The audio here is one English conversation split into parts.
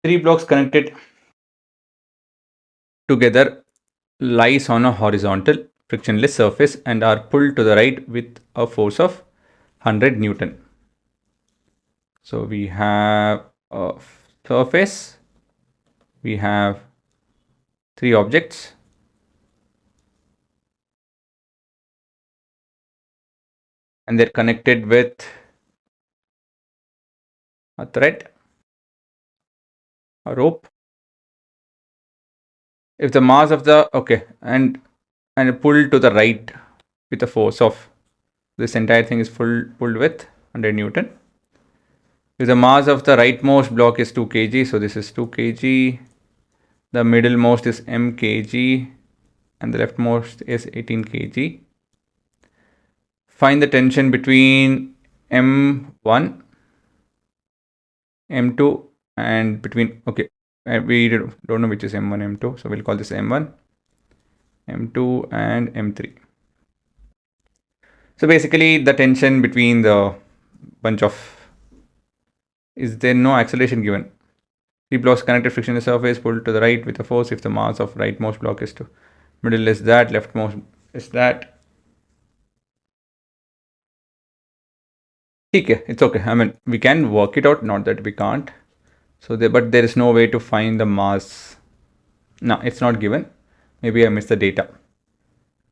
Three blocks connected together lies on a horizontal frictionless surface and are pulled to the right with a force of 100 Newton. So we have a surface, we have three objects, and they're connected with a thread, a rope. If the mass of the and pulled to the right with a force of, this entire thing is pulled with 100 Newton. If the mass of the rightmost block is 2 kg, so this is 2 kg. The middlemost is m kg and the leftmost is 18 kg. Find the tension between M1, M2 and between, we don't know which is M1, M2, so we'll call this M1, M2 and M3. So basically the tension between the bunch of, is there no acceleration given? Three blocks connected frictionless surface pulled to the right with a force if the mass of rightmost block is 2, middle is that, leftmost is that. Okay, it's okay. I mean, we can work it out, not that we can't. So but there is no way to find the mass. No, it's not given. Maybe I missed the data.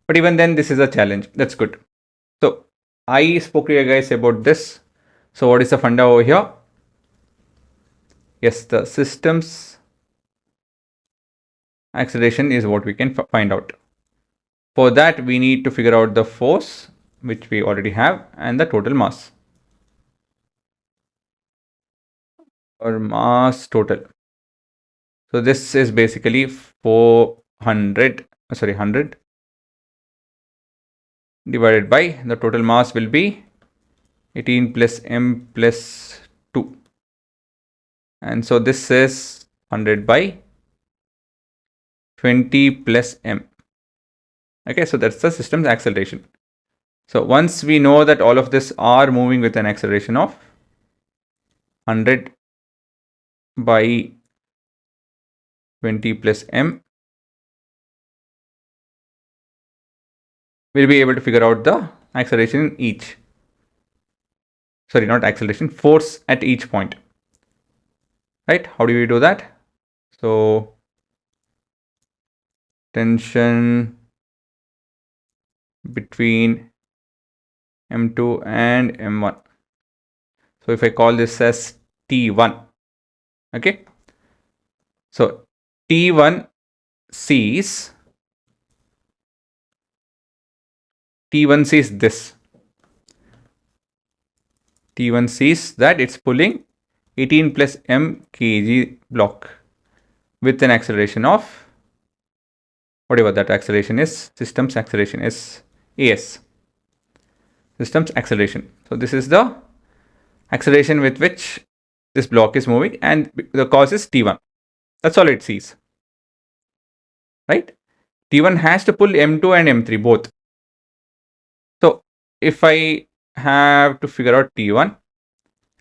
But even then, this is a challenge. That's good. So I spoke to you guys about this. So what is the funda over here? Yes, the system's acceleration is what we can find out. For that, we need to figure out the force, which we already have, and the total mass. Or mass total. So this is basically 100 divided by the total mass will be 18 plus m plus 2. And so this is 100 by 20 plus m. Okay, so that's the system's acceleration. So once we know that all of this are moving with an acceleration of 100 by 20 plus m, we'll be able to figure out the acceleration in each. Sorry, not acceleration, force at each point. Right? How do we do that? So tension between M2 and M1. So if I call this as T1, okay. So T1 sees this. T1 sees that it's pulling 18 plus m kg block with an acceleration of whatever that acceleration is. System's acceleration is AS. System's acceleration. So this is the acceleration with which this block is moving, and the cause is T1. That's all it sees. Right? T1 has to pull M2 and M3 both. So if I have to figure out T1,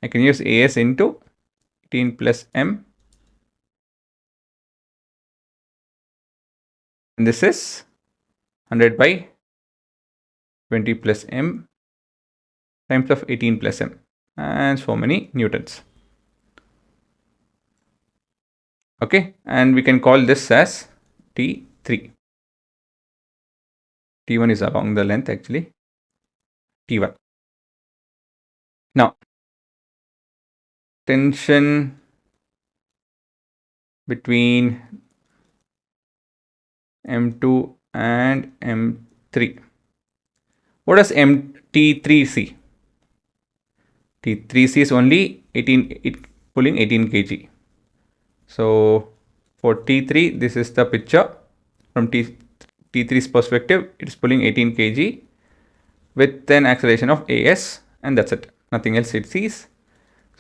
I can use AS into 18 plus M. And this is 100 by 20 plus M times of 18 plus M. And so many newtons. Okay, and we can call this as T3. T1 is along the length actually. T1. Now, tension between M2 and M3. What does T3 see? T3 is only 18, pulling 18 kg. So for T3, this is the picture from T3's perspective. It's pulling 18 kg with an acceleration of AS, and that's it. Nothing else it sees.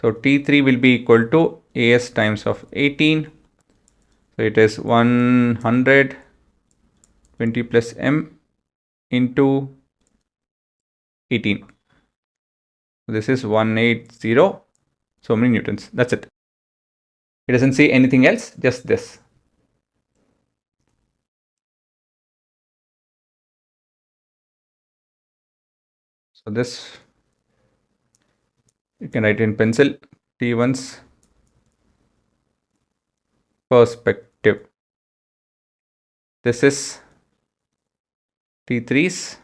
So T3 will be equal to AS times of 18. So it is 100 20 plus M into 18. This is 180, so many newtons. That's it. It doesn't say anything else, just this. So this you can write in pencil. T1's perspective. This is T3's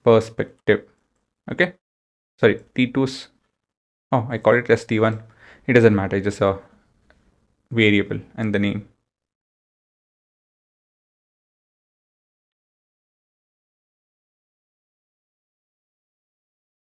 perspective. Okay. Sorry, T2's. Oh, I call it as T1. It doesn't matter. It's just a variable and the name.